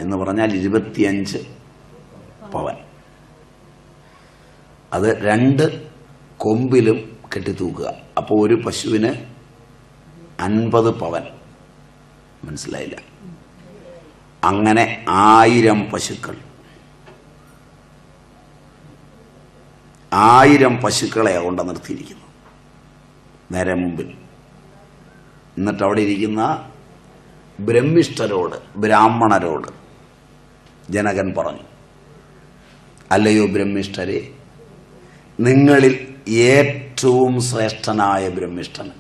എന്ന് പറഞ്ഞാൽ 25 പവൻ. അത് 2 കൊമ്പിലും കെട്ടിത്തൂക്കുക. അപ്പോൾ ഒരു പശുവിന് 50 പവൻ. മനസ്സിലായില്ല? അങ്ങനെ 1000 പശുക്കൾ, 1000 പശുക്കളെ കൊണ്ട് നിർത്തിയിരിക്കുന്നു നേരെ മുമ്പിൽ. എന്നിട്ട് അവിടെ ഇരിക്കുന്ന ബ്രഹ്മിഷ്ഠരോട്, ബ്രാഹ്മണരോട് ജനകൻ പറഞ്ഞു, അല്ലയോ ബ്രഹ്മിഷ്ഠരെ, നിങ്ങളിൽ ഏറ്റവും ശ്രേഷ്ഠനായ ബ്രഹ്മിഷ്ഠന്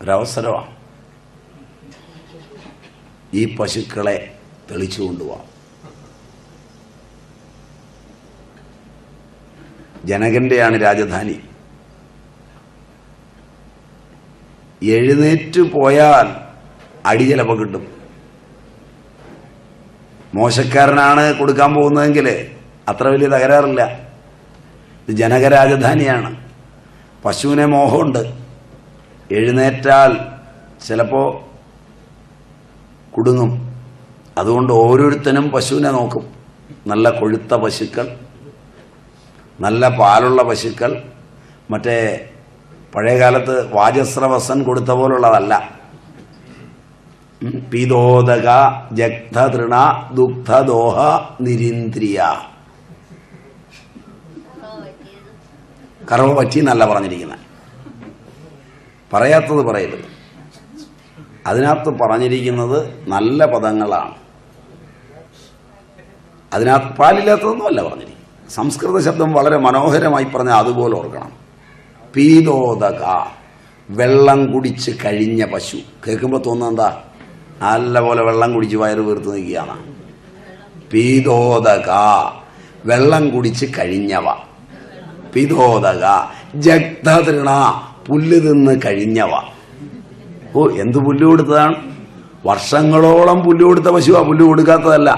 ഒരവസരമാണ്. ഈ പശുക്കളെ തെളിച്ചു കൊണ്ടുപോകാം. ജനകന്റെയാണ് രാജധാനി. എഴുന്നേറ്റ് പോയാൽ അടി ചിലപ്പോൾ കിട്ടും. മോശക്കാരനാണ് കൊടുക്കാൻ പോകുന്നതെങ്കിൽ അത്ര വലിയ തകരാറില്ല. ഇത് ജനകരാജധാനിയാണ്. പശുവിനെ മോഹമുണ്ട്. എഴുന്നേറ്റാൽ ചിലപ്പോൾ കുടുങ്ങും. അതുകൊണ്ട് ഓരോരുത്തനും പശുവിനെ നോക്കും. നല്ല കൊഴുത്ത പശുക്കൾ, നല്ല പാലുള്ള പശുക്കൾ, മറ്റേ പഴയകാലത്ത് വാജസ്രവസൻ കൊടുത്ത പോലുള്ളതല്ല. പീതോദക ജഗ്ധതൃണ ദുഗ്ധദോഹ നിരീന്ദ്രിയ. കറവ പറ്റി എന്നല്ല പറഞ്ഞിരിക്കുന്നത്. പറയാത്തത് പറയരുത്. അതിനകത്ത് പറഞ്ഞിരിക്കുന്നത് നല്ല പദങ്ങളാണ്. അതിനകത്ത് പാലില്ലാത്തതൊന്നുമല്ല പറഞ്ഞിരിക്കുന്നത്. സംസ്കൃത ശബ്ദം വളരെ മനോഹരമായി പറഞ്ഞാൽ അതുപോലെ ഓർക്കണം. പീതോദക, വെള്ളം കുടിച്ച് കഴിഞ്ഞ പശു. കേൾക്കുമ്പോൾ തോന്നുന്നത് എന്താ? നല്ല പോലെ വെള്ളം കുടിച്ച് വയറ് വീർത്ത് നിൽക്കുകയാണ്. പീതോദക, വെള്ളം കുടിച്ച് കഴിഞ്ഞവ. പീതോദക ജഗ്ധതൃണ, പുല്ല് തിന്ന് കഴിഞ്ഞവ. ഓ, എന്ത് പുല്ല് കൊടുത്തതാണ്! വർഷങ്ങളോളം പുല്ല് കൊടുത്ത പശുവാ, പുല്ല് കൊടുക്കാത്തതല്ല.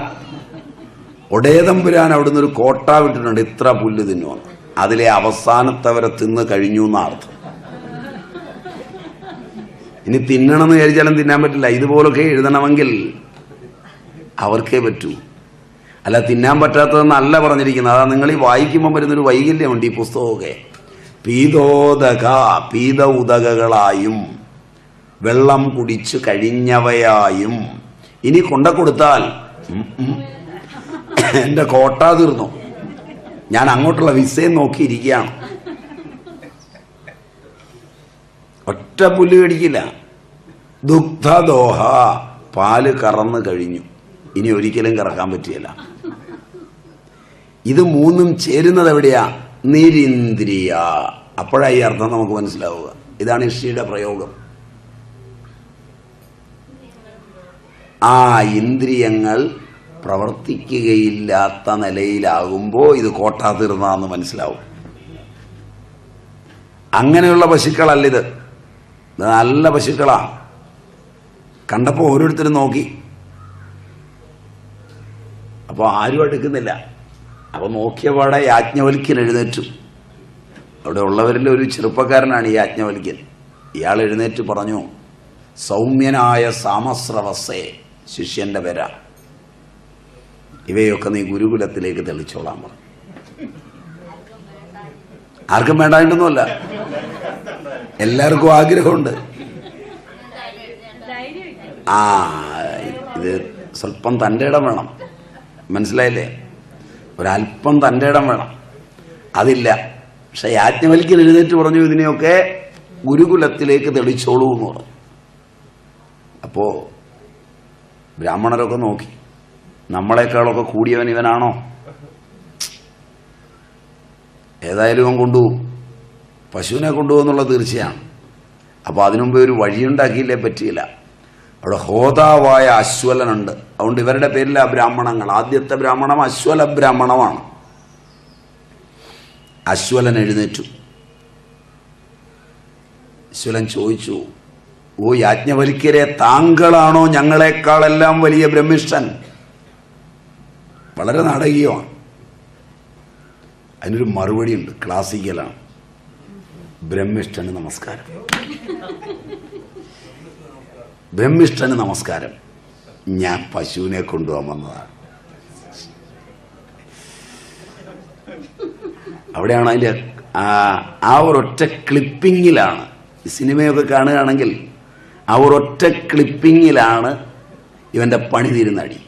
ഒടേതമ്പുരാൻ അവിടുന്ന് ഒരു കോട്ട വിട്ടിട്ടുണ്ട്, ഇത്ര പുല്ല് തിന്നുവന്ന്. അതിലെ അവസാനത്തവരെ തിന്ന് കഴിഞ്ഞു എന്നർത്ഥം. ഇനി തിന്നണമെന്ന് വിചാരിച്ചാലും തിന്നാൻ പറ്റില്ല. ഇതുപോലൊക്കെ എഴുതണമെങ്കിൽ അവർക്കേ പറ്റൂ. അല്ല, തിന്നാൻ പറ്റാത്തതെന്നല്ല പറഞ്ഞിരിക്കുന്നത്. അതാ നിങ്ങൾ ഈ വായിക്കുമ്പോൾ വരുന്നൊരു വൈകല്യമുണ്ട് ഈ പുസ്തകമൊക്കെ. പീതോദക, പീത ഉദകകളായും വെള്ളം കുടിച്ചു കഴിഞ്ഞവയായും. ഇനി കൊണ്ട കൊടുത്താൽ എന്റെ കോട്ട തീർന്നു, ഞാൻ അങ്ങോട്ടുള്ള വിസയും നോക്കിയിരിക്കുകയാണ്. ഒറ്റ പുല്ല് കടിക്കില്ല. ദുഗ്ധദോഹ, പാല് കറന്നു കഴിഞ്ഞു, ഇനി ഒരിക്കലും കറക്കാൻ പറ്റിയല്ല. ഇത് മൂന്നും ചേരുന്നത് എവിടെയാ? നിരീന്ദ്രിയ. അപ്പോഴായി അർത്ഥം നമുക്ക് മനസ്സിലാവുക. ഇതാണ് ഋഷിയുടെ പ്രയോഗം. ആ ഇന്ദ്രിയങ്ങൾ പ്രവർത്തിക്കുകയില്ലാത്ത നിലയിലാകുമ്പോൾ ഇത് കോട്ടാ തീർന്നതെന്ന് മനസ്സിലാവും. അങ്ങനെയുള്ള പശുക്കളല്ലിത്. നല്ല പശുക്കളാ. കണ്ടപ്പോൾ ഓരോരുത്തരും നോക്കി. അപ്പോൾ ആരും അടുക്കുന്നില്ല. അപ്പോൾ നോക്കിയ പാടെ യാജ്ഞവൽക്യൻ എഴുന്നേറ്റു. അവിടെ ഉള്ളവരിൽ ഒരു ചെറുപ്പക്കാരനാണ് ഈ യാജ്ഞവൽക്യൻ. ഇയാൾ എഴുന്നേറ്റ് പറഞ്ഞു, സൗമ്യനായ സാമസ്രവസേ, ശിഷ്യന്റെ പേര, ഇവയൊക്കെ നീ ഗുരുകുലത്തിലേക്ക് തെളിച്ചോളാൻ പറഞ്ഞു. ആർക്കും വേണ്ടായിട്ടൊന്നുമല്ല, എല്ലാവർക്കും ആഗ്രഹമുണ്ട്. ഇത് സ്വല്പം തൻ്റെ ഇടം വേണം. മനസ്സിലായില്ലേ? ഒരല്പം തൻ്റെ ഇടം വേണം. അതില്ല. പക്ഷെ യാജ്ഞവൽക്യൻ എഴുന്നേറ്റ് പറഞ്ഞു, ഇതിനെയൊക്കെ ഗുരുകുലത്തിലേക്ക് തെളിച്ചോളൂ എന്ന് പറഞ്ഞു. അപ്പോ ബ്രാഹ്മണരൊക്കെ നോക്കി, നമ്മളെക്കാളൊക്കെ കൂടിയവൻ ഇവനാണോ? ഏതായാലും അവൻ കൊണ്ടുപോകും, പശുവിനെ കൊണ്ടുപോകുന്നുള്ളത് തീർച്ചയാണ്. അപ്പോൾ അതിനുമുമ്പ് ഒരു വഴിയുണ്ടാക്കിയില്ലേ പറ്റിയില്ല. അവിടെ ഹോതാവായ അശ്വലനുണ്ട്. അതുകൊണ്ട് ഇവരുടെ പേരിൽ ആ ബ്രാഹ്മണങ്ങൾ. ആദ്യത്തെ ബ്രാഹ്മണം അശ്വല ബ്രാഹ്മണമാണ്. അശ്വലൻ എഴുന്നേറ്റു. അശ്വലൻ ചോദിച്ചു, ഓ യാജ്ഞവൽക്യരെ, താങ്കളാണോ ഞങ്ങളെക്കാളെല്ലാം വലിയ ബ്രഹ്മിഷ്ഠൻ? വളരെ നാടകീയമാണ്. അതിനൊരു മറുപടിയുണ്ട്, ക്ലാസിക്കലാണ്. ബ്രഹ്മിഷ്ഠന് നമസ്കാരം. ബ്രഹ്മിഷ്ഠന് നമസ്കാരം. ഞാൻ പശുവിനെ കൊണ്ടുപോകാൻ വന്നതാണ്. അവിടെയാണ് അതിൻ്റെ ആ ഒരൊറ്റ ക്ലിപ്പിങ്ങിലാണ്, സിനിമയൊക്കെ കാണുകയാണെങ്കിൽ ആ ഒരൊറ്റ ക്ലിപ്പിങ്ങിലാണ് ഇവൻ്റെ പണി തീരുന്നടി.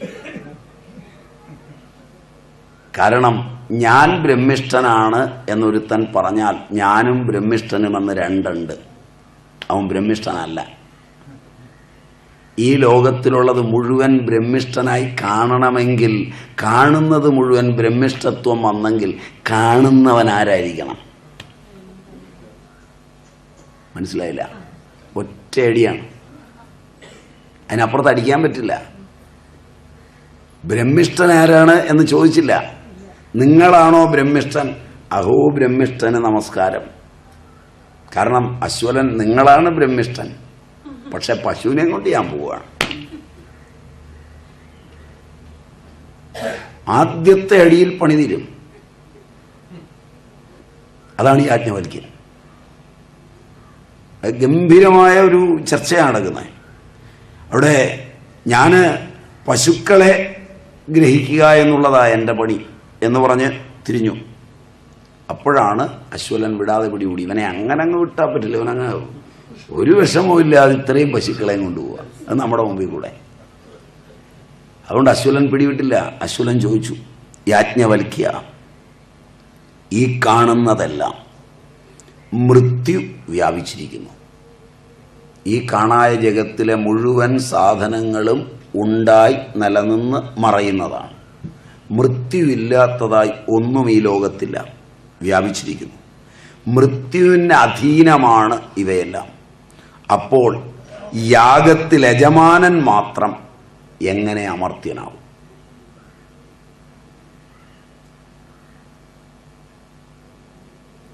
കാരണം ഞാൻ ബ്രഹ്മിഷ്ഠനാണ് എന്നൊരുത്തൻ പറഞ്ഞാൽ ഞാനും ബ്രഹ്മിഷ്ഠനുമെന്ന് രണ്ടുണ്ട്. അവൻ ബ്രഹ്മിഷ്ഠനല്ല. ഈ ലോകത്തിലുള്ളത് മുഴുവൻ ബ്രഹ്മിഷ്ഠനായി കാണണമെങ്കിൽ, കാണുന്നത് മുഴുവൻ ബ്രഹ്മിഷ്ഠത്വം വന്നെങ്കിൽ കാണുന്നവൻ ആരായിരിക്കണം? മനസ്സിലായില്ല? ഒറ്റയടിയാണ്, അതിനപ്പുറത്ത് അടിക്കാൻ പറ്റില്ല. ബ്രഹ്മിഷ്ഠൻ ആരാണ് എന്ന് ചോദിച്ചില്ല. നിങ്ങളാണോ ബ്രഹ്മിഷ്ഠൻ? അഹോ ബ്രഹ്മിഷ്ഠന് നമസ്കാരം. കാരണം അശ്വലൻ നിങ്ങളാണ് ബ്രഹ്മിഷ്ഠൻ, പക്ഷെ പശുവിനെ കൊണ്ട് ഞാൻ പോവുകയാണ്. ആദ്യത്തെ അടിയിൽ പണി തീരും. അതാണ് യാജ്ഞവൽക്യൻ. ഗംഭീരമായ ഒരു ചർച്ചയാണ് നടക്കുന്നത്. അവിടെ ഞാൻ പശുക്കളെ ഗ്രഹിക്കുക എന്നുള്ളതാണ് എൻ്റെ പണി എന്ന് പറഞ്ഞ് തിരിഞ്ഞു. അപ്പോഴാണ് അശ്വലൻ വിടാതെ പിടികൂടി. ഇവനെ അങ്ങനെ അങ്ങ് വിട്ടാൽ പറ്റില്ല. ഇവനങ്ങ് ഒരു വിഷമവും ഇല്ലാതെ ഇത്രയും പശുക്കളെയും കൊണ്ടുപോവുക, അത് നമ്മുടെ മുമ്പിൽ കൂടെ. അതുകൊണ്ട് അശ്വലൻ പിടിവിട്ടില്ല. അശ്വലൻ ചോദിച്ചു, യാജ്ഞവൽക്യ, ഈ കാണുന്നതെല്ലാം മൃത്യു വ്യാപിച്ചിരിക്കുന്നു. ഈ കാണായ ജഗത്തിലെ മുഴുവൻ സാധനങ്ങളും ഉണ്ടായി നിലനിന്ന് മറയുന്നതാണ്. മൃത്യുവില്ലാത്തതായി ഒന്നും ഈ ലോകത്തില്ല, വ്യാപിച്ചിരിക്കുന്നു. മൃത്യുവിന് അധീനമാണ് ഇവയെല്ലാം. അപ്പോൾ യാഗത്തിൽ യജമാനൻ മാത്രം എങ്ങനെ അമർത്യനാവും?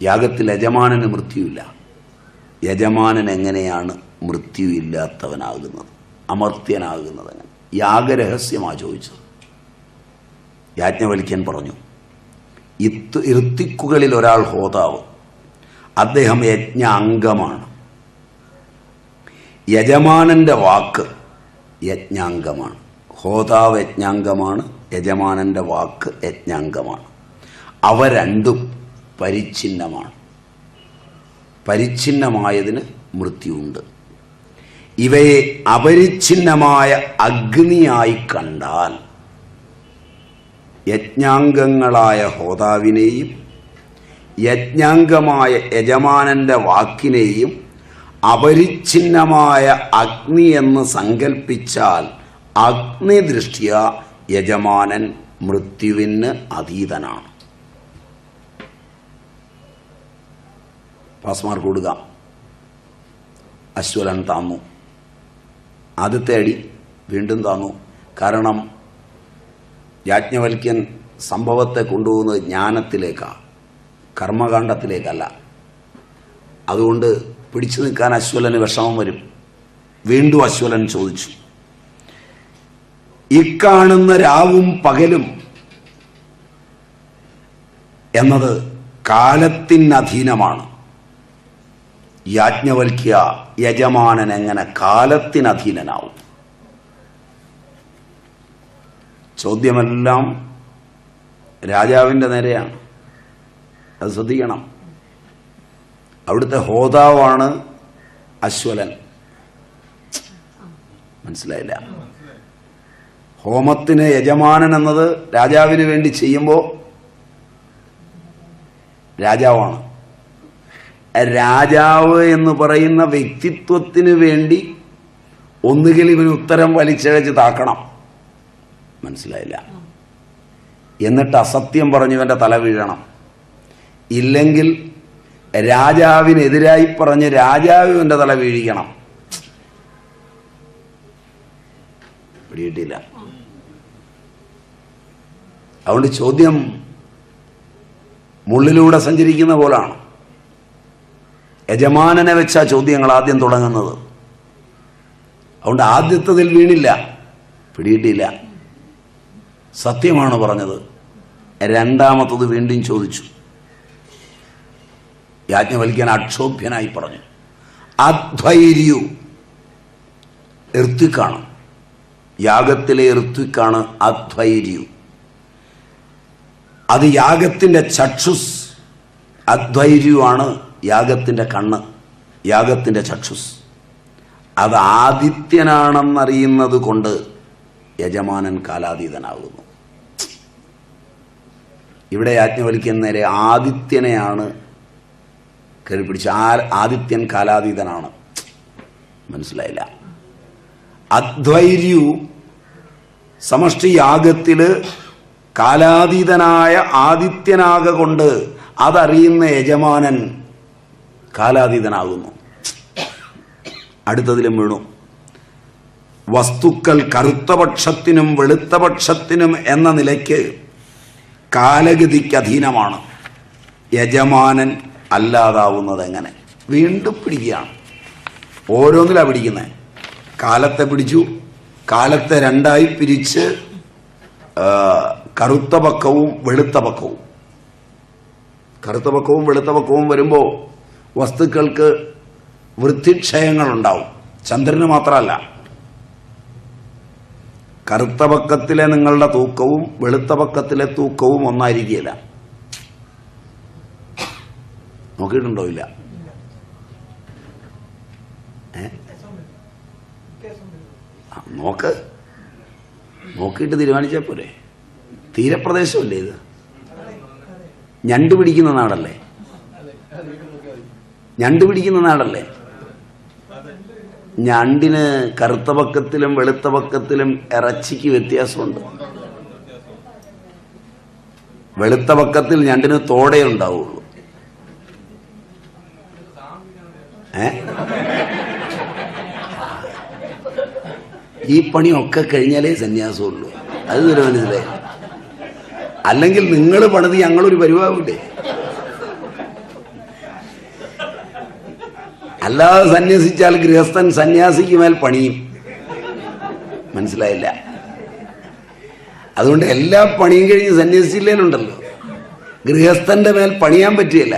യാഗത്തിൽ യജമാനന് മൃത്യുവില്ല. യജമാനൻ എങ്ങനെയാണ് മൃത്യുവില്ലാത്തവനാകുന്നത്, അമർത്യനാകുന്നത്? അങ്ങനെ യാഗരഹസ്യമാണ് ചോദിച്ചത്. യാജ്ഞവൽക്യൻ പറഞ്ഞു, ഋത്തിക്കുകളിൽ ഒരാൾ ഹോതാവ്, അദ്ദേഹം യജ്ഞ അംഗമാണ്. യജമാനന്റെ വാക്ക് യജ്ഞാംഗമാണ്. ഹോതാവ് യജ്ഞാംഗമാണ്, യജമാനന്റെ വാക്ക് യജ്ഞാംഗമാണ്. അവ രണ്ടും പരിച്ഛിന്നമാണ്. പരിച്ഛിന്നമായതിന് മൃത്യുവുണ്ട്. ഇവയെ അപരിച്ഛിന്നമായ അഗ്നിയായി കണ്ടാൽ യജ്ഞാംഗങ്ങളായ ഹോതാവിനെയും യജ്ഞാംഗമായ യജമാനന്റെ വാക്കിനെയും അപരിച്ഛിന്നമായ അഗ്നി എന്ന് സങ്കൽപ്പിച്ചാൽ അഗ്നിദൃഷ്ട്യ യജമാനൻ മൃത്യുവിന് അതീതനാണ്. പാസ്മാർക്ക് കൊടുക്കാം. അശ്വലൻ താന്നു. ആദ്യത്തെ അടി വീണ്ടും താന്നു. കാരണം യാജ്ഞവൽക്യൻ സംഭവത്തെ കൊണ്ടുപോകുന്നത് ജ്ഞാനത്തിലേക്കാണ്, കർമ്മകാണ്ഡത്തിലേക്കല്ല. അതുകൊണ്ട് പിടിച്ചു നിൽക്കാൻ അശ്വലന് വിഷമം വരും. വീണ്ടും അശ്വലൻ ചോദിച്ചു, ഇക്കാണുന്ന രാവും പകലും എന്നത് കാലത്തിനധീനമാണ്. യാജ്ഞവൽക്യ, യജമാനൻ എങ്ങനെ കാലത്തിനധീനനാവും? ചോദ്യമെല്ലാം രാജാവിൻ്റെ നേരെയാണ്. അത് ശ്രദ്ധിക്കണം. അവിടുത്തെ ഹോതാവാണ് അശ്വലൻ. മനസ്സിലായില്ല? ഹോമത്തിന് യജമാനൻ എന്നത് രാജാവിന് വേണ്ടി ചെയ്യുമ്പോൾ രാജാവാണ്. രാജാവ് എന്ന് പറയുന്ന വ്യക്തിത്വത്തിന് വേണ്ടി ഒന്നുകിൽ ഇവന് ഉത്തരം വലിച്ചഴച്ച് താക്കണം. മനസ്സിലായില്ല? എന്നിട്ട് അസത്യം പറഞ്ഞവൻ്റെ തല വീഴണം. ഇല്ലെങ്കിൽ രാജാവിനെതിരായി പറഞ്ഞ് രാജാവിൻ്റെ തല വീഴിക്കണം. പിടിയിട്ടില്ല. അതുകൊണ്ട് ചോദ്യം മുള്ളിലൂടെ സഞ്ചരിക്കുന്ന പോലാണ്. യജമാനനെ വെച്ചാ ചോദ്യങ്ങൾ ആദ്യം തുടങ്ങുന്നത്. അതുകൊണ്ട് ആദ്യത്തതിൽ വീണില്ല, പിടിയിട്ടില്ല. സത്യമാണ് പറഞ്ഞത്. രണ്ടാമത്തത് വീണ്ടും ചോദിച്ചു. യാജ്ഞവൽക്യൻ അക്ഷോഭ്യനായി പറഞ്ഞു, അധ്വൈര്യു, എർത്തിക്കാണ്. യാഗത്തിലെ ഋത്വിക്കാണ് അധ്വൈര്യു. അത് യാഗത്തിൻ്റെ ചക്ഷുസ്. അധ്വൈര്യു യാഗത്തിൻ്റെ കണ്ണ്, യാഗത്തിൻ്റെ ചക്ഷുസ്. അത് ആദിത്യനാണെന്നറിയുന്നത് കൊണ്ട് യജമാനൻ കാലാതീതനാകുന്നു. ഇവിടെ യാജ്ഞവൽക്യൻ നേരെ ആദിത്യനെയാണ് കയറിപ്പിടിച്ച്. ആദിത്യൻ കാലാതീതനാണ്. മനസ്സിലായില്ല? അധ്വൈര്യു സമഷ്ടി യാഗത്തില് കാലാതീതനായ ആദിത്യനാകൊണ്ട് അതറിയുന്ന യജമാനൻ കാലാതീതനാകുന്നു. അടുത്തതിലും വീണു. വസ്തുക്കൾ കറുത്ത പക്ഷത്തിനും വെളുത്ത പക്ഷത്തിനും എന്ന നിലയ്ക്ക് കാലഗതിക്ക് അധീനമാണ്. യജമാനൻ അല്ലാതാവുന്നത് എങ്ങനെ? വീണ്ടും പിടിക്കുകയാണ്. ഓരോന്നിലാണ് പിടിക്കുന്നത്. കാലത്തെ പിടിച്ചു. കാലത്തെ രണ്ടായി പിരിച്ച് കറുത്ത പക്കവും വെളുത്ത പക്കവും. കറുത്ത പക്കവും വെളുത്ത പക്കവും വരുമ്പോൾ വസ്തുക്കൾക്ക് വൃത്തിക്ഷയങ്ങളുണ്ടാവും. ചന്ദ്രന് മാത്രമല്ല. കറുത്ത പക്കത്തിലെ നിങ്ങളുടെ തൂക്കവും വെളുത്ത പക്കത്തിലെ തൂക്കവും ഒന്നായിരിക്കില്ല. നോക്കിയിട്ടുണ്ടോ? ഇല്ല. നോക്കിയിട്ട് തീരുമാനിച്ചാൽ പോരെ. തീരപ്രദേശമല്ലേ ഇത്? ഞണ്ട് പിടിക്കുന്ന നാടല്ലേ? ഞണ്ടിന് കറുത്ത പക്കത്തിലും വെളുത്ത പക്കത്തിലും ഇറച്ചിക്ക് വ്യത്യാസമുണ്ട്. വെളുത്ത പക്കത്തിൽ ഞണ്ടിന് തോടേ ഉണ്ടാവുള്ളൂ. ഈ പണിയൊക്കെ കഴിഞ്ഞാലേ സന്യാസമുള്ളൂ. അത് ഒരു മനസ്സിലായി. അല്ലെങ്കിൽ നിങ്ങൾ പണിത് ഞങ്ങളൊരു പരിവാവില്ലേ? അല്ലാതെ സന്യസിച്ചാൽ ഗൃഹസ്ഥൻ സന്യാസിക്ക് മേൽ പണിയും. മനസ്സിലായില്ല? അതുകൊണ്ട് എല്ലാ പണിയും കഴിഞ്ഞ് സന്യസിച്ചില്ലേലുണ്ടല്ലോ, ഗൃഹസ്ഥന്റെ മേൽ പണിയാൻ പറ്റിയല്ല.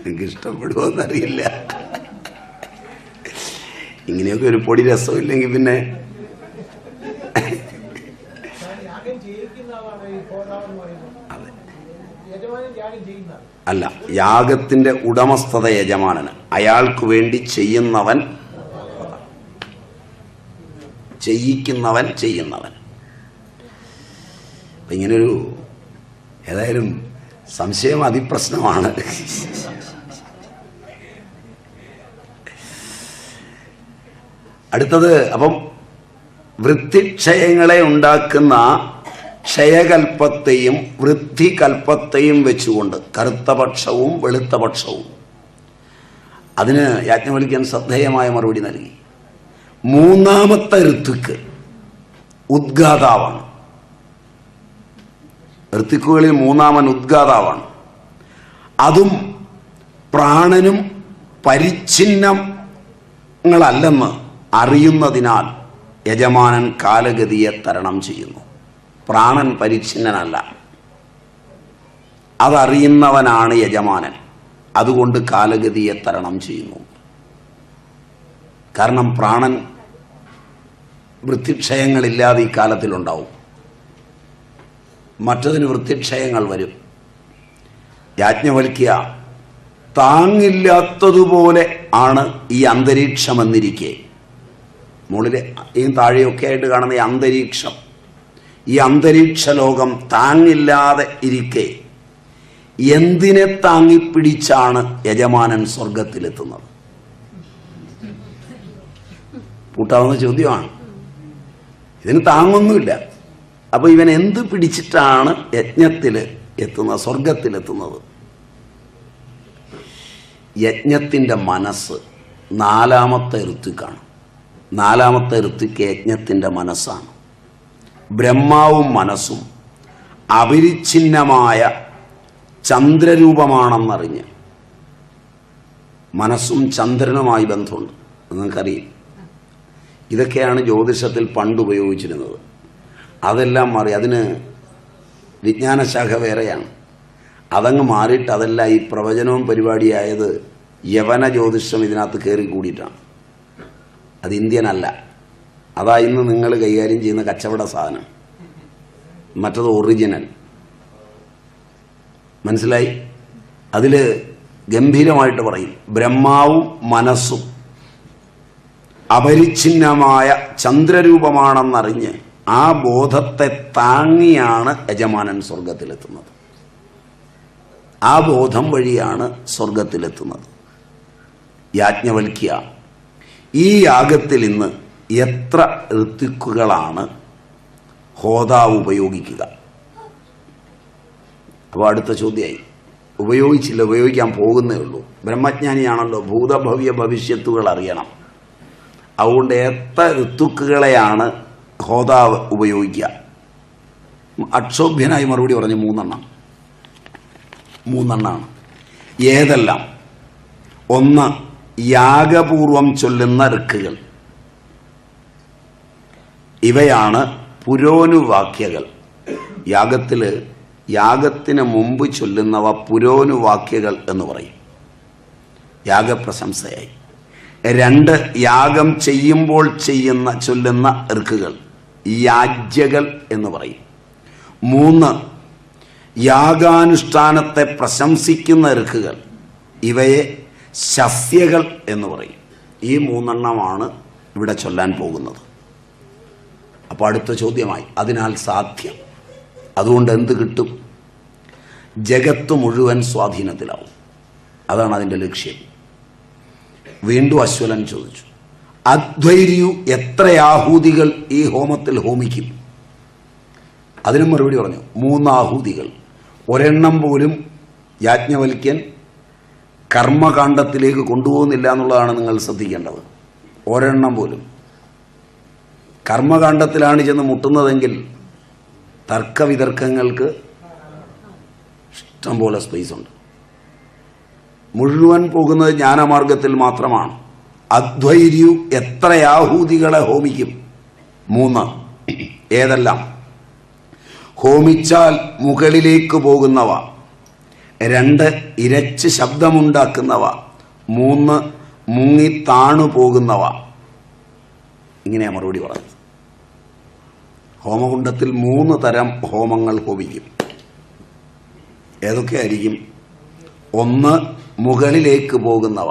എനിക്ക് ഇഷ്ടപ്പെടുമോന്നറിയില്ല. ഇങ്ങനെയൊക്കെ ഒരു പൊടി രസമില്ലെങ്കിൽ പിന്നെ അല്ല. യാഗത്തിന്റെ ഉടമസ്ഥത യജമാനന്. അയാൾക്ക് വേണ്ടി ചെയ്യുന്നവൻ, ചെയ്യുന്നവൻ. ഇങ്ങനൊരു ഏതായാലും സംശയം അതിപ്രശ്നമാണ്. അടുത്തത്, അപ്പം വൃത്തിക്ഷയങ്ങളെ ഉണ്ടാക്കുന്ന ക്ഷയകൽപ്പത്തെയും വൃദ്ധികൽപ്പത്തെയും വെച്ചുകൊണ്ട് കറുത്ത പക്ഷവും വെളുത്ത പക്ഷവും. അതിന് യാജ്ഞവൽക്യൻ ശ്രദ്ധേയമായ മറുപടി നൽകി. മൂന്നാമത്തെ ഋത്വിക്ക് ഉദ്ഗാതാവാണ്. ഋത്വിക്കുകളിൽ മൂന്നാമൻ ഉദ്ഗാതാവാണ്. അതും പ്രാണനും പരിച്ഛിന്നങ്ങളല്ലെന്ന് അറിയുന്നതിനാൽ യജമാനൻ കാലഗതിയെ തരണം ചെയ്യുന്നു. പ്രാണൻ പരിച്ഛിന്നനല്ല, അതറിയുന്നവനാണ് യജമാനൻ. അതുകൊണ്ട് കാലഗതിയെ തരണം ചെയ്യുന്നു. കാരണം പ്രാണൻ വൃത്തിക്ഷയങ്ങളില്ലാതെ ഈ കാലത്തിലുണ്ടാവും. മറ്റതിന് വൃത്തിക്ഷയങ്ങൾ വരും. യാജ്ഞവൽക്യ താങ്ങില്ലാത്തതുപോലെ ആണ് ഈ അന്തരീക്ഷമെന്നിരിക്കെ, മുകളിലെ ഈ താഴെയൊക്കെ ആയിട്ട് കാണുന്ന ഈ അന്തരീക്ഷം, ഈ അന്തരീക്ഷ ലോകം താങ്ങില്ലാതെ ഇരിക്കെ എന്തിനെ താങ്ങിപ്പിടിച്ചാണ് യജമാനൻ സ്വർഗത്തിലെത്തുന്നത്? പൂട്ടാവുന്ന ചോദ്യമാണ്. ഇതിന് താങ്ങൊന്നുമില്ല. അപ്പൊ ഇവൻ എന്ത് പിടിച്ചിട്ടാണ് യജ്ഞത്തിൽ എത്തുന്നത്, സ്വർഗത്തിലെത്തുന്നത്? യജ്ഞത്തിന്റെ മനസ്സ് നാലാമത്തെ ഋത്വിക്കാണ്. നാലാമത്തെ ഋത്വിക്ക് യജ്ഞത്തിന്റെ മനസ്സാണ്. ബ്രഹ്മാവും മനസ്സും അപരിച്ഛിന്നമായ ചന്ദ്രരൂപമാണെന്നറിഞ്ഞ്, മനസ്സും ചന്ദ്രനുമായി ബന്ധമുണ്ട്, നിങ്ങൾക്കറിയാം. ഇതൊക്കെയാണ് ജ്യോതിഷത്തിൽ പണ്ട് ഉപയോഗിച്ചിരുന്നത്. അതെല്ലാം മാറി. അതിന് വിജ്ഞാനശാഖ വേറെയാണ്. അതങ്ങ് മാറിയിട്ട് അതെല്ലാം ഈ പ്രവചനവും പരിപാടിയായത് യവന ജ്യോതിഷം ഇതിനകത്ത് കയറി കൂടിയിട്ടാണ്. അത് ഇന്ത്യൻ അല്ല. അതാ ഇന്ന് നിങ്ങൾ കൈകാര്യം ചെയ്യുന്ന കച്ചവട സാധനം. മറ്റത് ഒറിജിനൽ. മനസ്സിലായി? അതിൽ ഗംഭീരമായിട്ട് പറയും, ബ്രഹ്മാവും മനസ്സും അപരിച്ഛിന്നമായ ചന്ദ്രരൂപമാണെന്നറിഞ്ഞ് ആ ബോധത്തെ താങ്ങിയാണ് യജമാനൻ സ്വർഗത്തിലെത്തുന്നത്. ആ ബോധം വഴിയാണ് സ്വർഗത്തിലെത്തുന്നത്. യാജ്ഞവൽക്യ, ഈ യാഗത്തിൽ ഇന്ന് എത്ര ഋത്വിക്കുകളാണ് ഹോതാവ് ഉപയോഗിക്കുക? അപ്പോൾ അടുത്ത ചോദ്യമായി. ഉപയോഗിച്ചില്ല, ഉപയോഗിക്കാൻ പോകുന്നേ ഉള്ളൂ. ബ്രഹ്മജ്ഞാനിയാണല്ലോ, ഭൂതഭവ്യ ഭവിഷ്യത്തുകൾ അറിയണം. അതുകൊണ്ട് എത്ര ഋത്തുക്കുകളെയാണ് ഹോതാവ് ഉപയോഗിക്കുക? അക്ഷോഭ്യനായി മറുപടി പറഞ്ഞു, 3 മൂന്നെണ്ണമാണ്. ഏതെല്ലാം? 1, യാഗപൂർവം ചൊല്ലുന്ന ഋക്കുകൾ. ഇവയാണ് പുരോനുവാക്യകൾ. യാഗത്തിന് മുമ്പ് ചൊല്ലുന്നവ പുരോനുവാക്യകൾ എന്ന് പറയും, യാഗപ്രശംസയായി. 2, യാഗം ചെയ്യുമ്പോൾ ചൊല്ലുന്ന ഋക്കുകൾ, യാജ്യകൾ എന്ന് പറയും. 3, യാഗാനുഷ്ഠാനത്തെ പ്രശംസിക്കുന്ന ഋക്കുകൾ, ഇവയെ ശസ്യകൾ എന്ന് പറയും. ഈ 3 ഇവിടെ ചൊല്ലാൻ പോകുന്നത്. അപ്പോൾ അടുത്ത ചോദ്യമായി, അതിനാൽ സാധ്യം. അതുകൊണ്ട് എന്ത് കിട്ടും? ജഗത്ത് മുഴുവൻ സ്വാധീനത്തിലാവും. അതാണ് അതിൻ്റെ ലക്ഷ്യം. വീണ്ടും അശ്വലൻ ചോദിച്ചു, അദ്വൈര്യു എത്ര ആഹൂതികൾ ഈ ഹോമത്തിൽ ഹോമിക്കും? അതിനും മറുപടി പറഞ്ഞു, 3 ആഹൂതികൾ. ഒരെണ്ണം പോലും യാജ്ഞവൽക്യൻ കർമ്മകാണ്ഡത്തിലേക്ക് കൊണ്ടുപോകുന്നില്ല എന്നുള്ളതാണ് നിങ്ങൾ ശ്രദ്ധിക്കേണ്ടത്. ഒരെണ്ണം പോലും. കർമ്മകാണ്ഡത്തിലാണ് ചെന്ന് മുട്ടുന്നതെങ്കിൽ തർക്കവിതർക്കങ്ങൾക്ക് ഇഷ്ടംപോലെ സ്പേസ് ഉണ്ട്. മുഴുവൻ പോകുന്നത് ജ്ഞാനമാർഗത്തിൽ മാത്രമാണ്. അദ്വൈര്യു എത്ര ആഹൂതികളെ ഹോമിക്കും? 3. ഏതെല്ലാം? ഹോമിച്ചാൽ മുകളിലേക്ക് പോകുന്നവ. 2, ഇരച്ച് ശബ്ദമുണ്ടാക്കുന്നവ. 3, മുങ്ങി താണു പോകുന്നവ. ഇങ്ങനെയാ മറുപടി പറഞ്ഞത്. ഹോമകുണ്ഡത്തിൽ 3 തരം ഹോമങ്ങൾ ഹോമിക്കും. ഏതൊക്കെയായിരിക്കും? 1, മുകളിലേക്ക് പോകുന്നവ.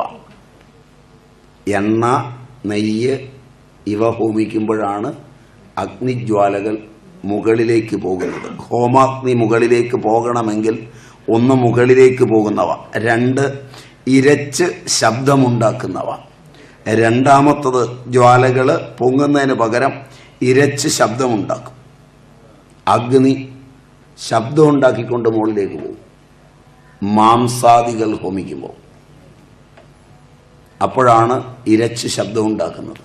എണ്ണ, നെയ്യ് ഇവ ഹോമിക്കുമ്പോഴാണ് അഗ്നിജ്വാലകൾ മുകളിലേക്ക് പോകുന്നത്. ഹോമാഗ്നി മുകളിലേക്ക് പോകണമെങ്കിൽ 1, മുകളിലേക്ക് പോകുന്നവ. 2, ഇരച്ച് ശബ്ദമുണ്ടാക്കുന്നവ. 2ാമത്തത് ജ്വാലകൾ പൊങ്ങുന്നതിന് പകരം ഇരച്ച് ശബ്ദമുണ്ടാക്കും. അഗ്നി ശബ്ദമുണ്ടാക്കിക്കൊണ്ട് മുകളിലേക്ക് പോകും മാംസാദികൾ ഹോമിക്കുമ്പോൾ. അപ്പോഴാണ് ഇരച്ച് ശബ്ദമുണ്ടാക്കുന്നത്.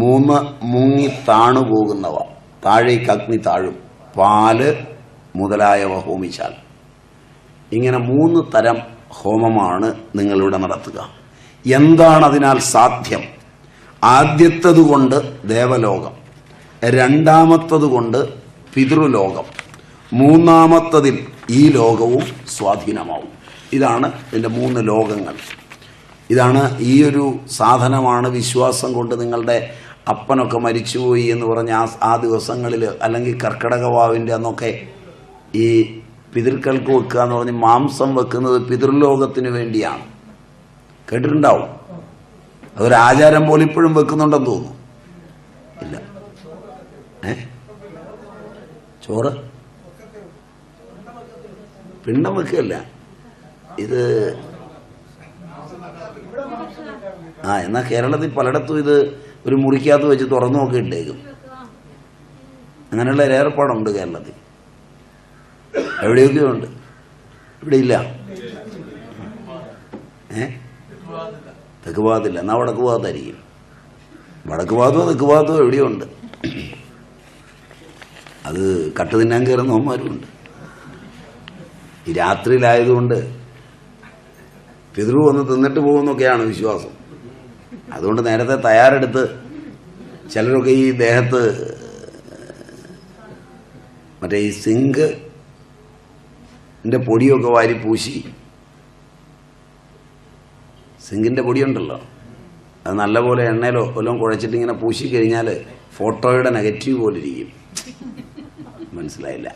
3, മുങ്ങി താണു പോകുന്നവ. താഴേക്ക് അഗ്നി താഴും. പാല് മുതലായവ ഹോമിച്ചാൽ. ഇങ്ങനെ 3 തരം ഹോമമാണ് നിങ്ങളിവിടെ നടത്തുക. എന്താണ് അതിനാൽ സാധ്യം? ആദ്യത്തതുകൊണ്ട് ദേവലോകം, 2ാമത്തതുകൊണ്ട് പിതൃലോകം, 3ാമത്തതിൽ ഈ ലോകവും സ്വാധീനമാവും. ഇതാണ് ഇതിൻ്റെ 3 ലോകങ്ങൾ. ഇതാണ് ഈ ഒരു സാധനമാണ് വിശ്വാസം കൊണ്ട് നിങ്ങളുടെ അപ്പനൊക്കെ മരിച്ചുപോയി എന്ന് പറഞ്ഞ ആ ദിവസങ്ങളിൽ, അല്ലെങ്കിൽ കർക്കിടക വാവിൻ്റെ അന്നൊക്കെ ഈ പിതൃക്കൾക്ക് വെക്കുക എന്ന് പറഞ്ഞ് മാംസം വെക്കുന്നത് പിതൃലോകത്തിന് വേണ്ടിയാണ്. കേട്ടിട്ടുണ്ടാവും. അതൊരു ആചാരം പോലെ ഇപ്പോഴും വെക്കുന്നുണ്ടെന്ന് തോന്നുന്നു. ഇല്ല, ചോറ് പിണ്ടം വെക്കുകയല്ല ഇത്. എന്നാൽ കേരളത്തിൽ പലയിടത്തും ഇത് ഒരു മുറിക്കകത്ത് വെച്ച് തുറന്നു നോക്കി ഇട്ടേക്കും. അങ്ങനെയുള്ള ഏർപ്പാടുണ്ട് കേരളത്തിൽ. എവിടെയൊക്കെയോ ഉണ്ട്. ഇവിടെ ഇല്ല. തെക്ക് ഭാഗത്തില്ല. എന്നാൽ വടക്ക് ഭാഗത്തായിരിക്കും. വടക്ക് ഭാഗത്തോ തെക്ക് ഭാഗത്തോ എവിടെയോ ഉണ്ട്. അത് കട്ട് തിന്നാൻ കയറുന്നവന്മാരുമുണ്ട്. ഈ രാത്രിയിലായതുകൊണ്ട് പിതൃ വന്ന് തിന്നിട്ട് പോകുന്നൊക്കെയാണ് വിശ്വാസം. അതുകൊണ്ട് നേരത്തെ തയ്യാറെടുത്ത് ചിലരൊക്കെ ഈ ദേഹത്ത് മറ്റേ ഈ സിങ്കിൻ്റെ പൊടിയൊക്കെ വാരി പൂശി സിങ്കിൻ്റെ പൊടിയുണ്ടല്ലോ, അത് നല്ലപോലെ എണ്ണയിലോ വല്ലതും കുഴച്ചിട്ട് ഇങ്ങനെ പൂശി കഴിഞ്ഞാൽ ഫോട്ടോയുടെ നെഗറ്റീവ് പോലെ ഇരിക്കും. മനസ്സിലായില്ല?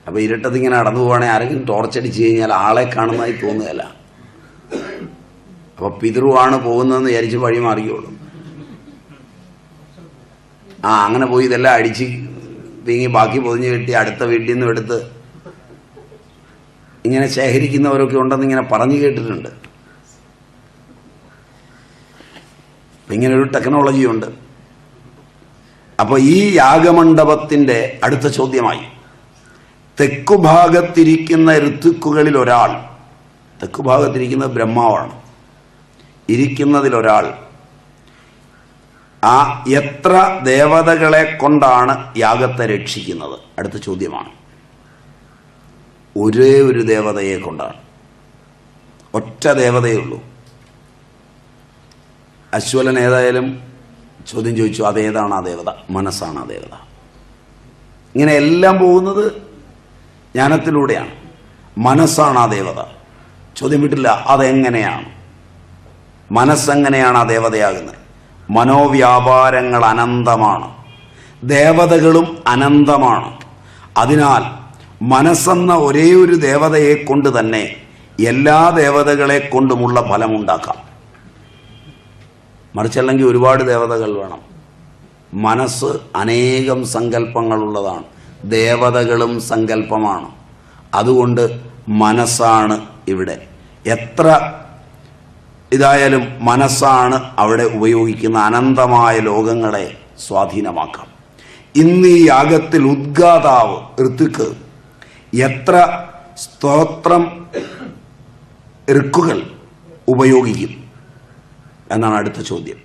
അപ്പോൾ ഇരുട്ടത്തിങ്ങനെ നടന്നു പോവുകയാണെങ്കിൽ ആരെങ്കിലും ടോർച്ചടിച്ച് കഴിഞ്ഞാൽ ആളെ കാണുന്നതായി തോന്നുകയല്ല. അപ്പോൾ പിതൃവാണ് പോകുന്നതെന്ന് വിചാരിച്ച് വഴി മാറിക്കോളും. അങ്ങനെ പോയി ഇതെല്ലാം അടിച്ച് വീങ്ങി ബാക്കി പൊതിഞ്ഞ് കെട്ടി അടുത്ത വീട്ടിൽ നിന്നും എടുത്ത് ഇങ്ങനെ ശേഖരിക്കുന്നവരൊക്കെ ഉണ്ടെന്ന് ഇങ്ങനെ പറഞ്ഞു കേട്ടിട്ടുണ്ട്. ഇങ്ങനൊരു ടെക്നോളജി ഉണ്ട്. അപ്പോൾ ഈ യാഗമണ്ഡപത്തിൻ്റെ അടുത്ത ചോദ്യമായി, തെക്കുഭാഗത്തിരിക്കുന്ന ഋത്തുക്കുകളിൽ ഒരാൾ, തെക്കുഭാഗത്തിരിക്കുന്ന ബ്രഹ്മാവാണ്, ഇരിക്കുന്നതിലൊരാൾ എത്ര ദേവതകളെ കൊണ്ടാണ് യാഗത്തെ രക്ഷിക്കുന്നത്? അടുത്ത ചോദ്യമാണ്. ഒരേ ഒരു ദേവതയെ കൊണ്ടാണ്, ഒറ്റ ദേവതയേ ഉള്ളൂ. അശ്വലൻ ഏതായാലും ചോദ്യം ചോദിച്ചു, അതേതാണ് ആ ദേവത? മനസ്സാണ് ആ ദേവത. ഇങ്ങനെ എല്ലാം പോകുന്നത് ജ്ഞാനത്തിലൂടെയാണ്. മനസ്സാണ് ആ ദേവത. ചോദ്യം വിട്ടില്ല, അതെങ്ങനെയാണ്? മനസ്സെങ്ങനെയാണ് ആ ദേവതയാകുന്നത്? മനോവ്യാപാരങ്ങൾ അനന്തമാണ്, ദേവതകളും അനന്തമാണ്. അതിനാൽ മനസ്സെന്ന ഒരേ ഒരു ദേവതയെ കൊണ്ട് തന്നെ എല്ലാ ദേവതകളെ കൊണ്ടുമുള്ള ഫലമുണ്ടാക്കാം. മറിച്ചല്ലെങ്കിൽ ഒരുപാട് ദേവതകൾ വേണം. മനസ്സ് അനേകം സങ്കല്പങ്ങളുള്ളതാണ്, ദേവതകളും സങ്കല്പമാണ്. അതുകൊണ്ട് മനസ്സാണ് ഇവിടെ. എത്ര ഇതായാലും മനസ്സാണ് അവിടെ ഉപയോഗിക്കുന്ന അനന്തമായ ലോകങ്ങളെ സ്വാധീനമാക്കാം. ഇന്ന് ഈ യാഗത്തിൽ ഉദ്ഗാതാവ് ഋത്തുക്ക് എത്ര സ്തോത്രം ഋക്കുകൾ ഉപയോഗിക്കും എന്നാണ് അടുത്ത ചോദ്യം.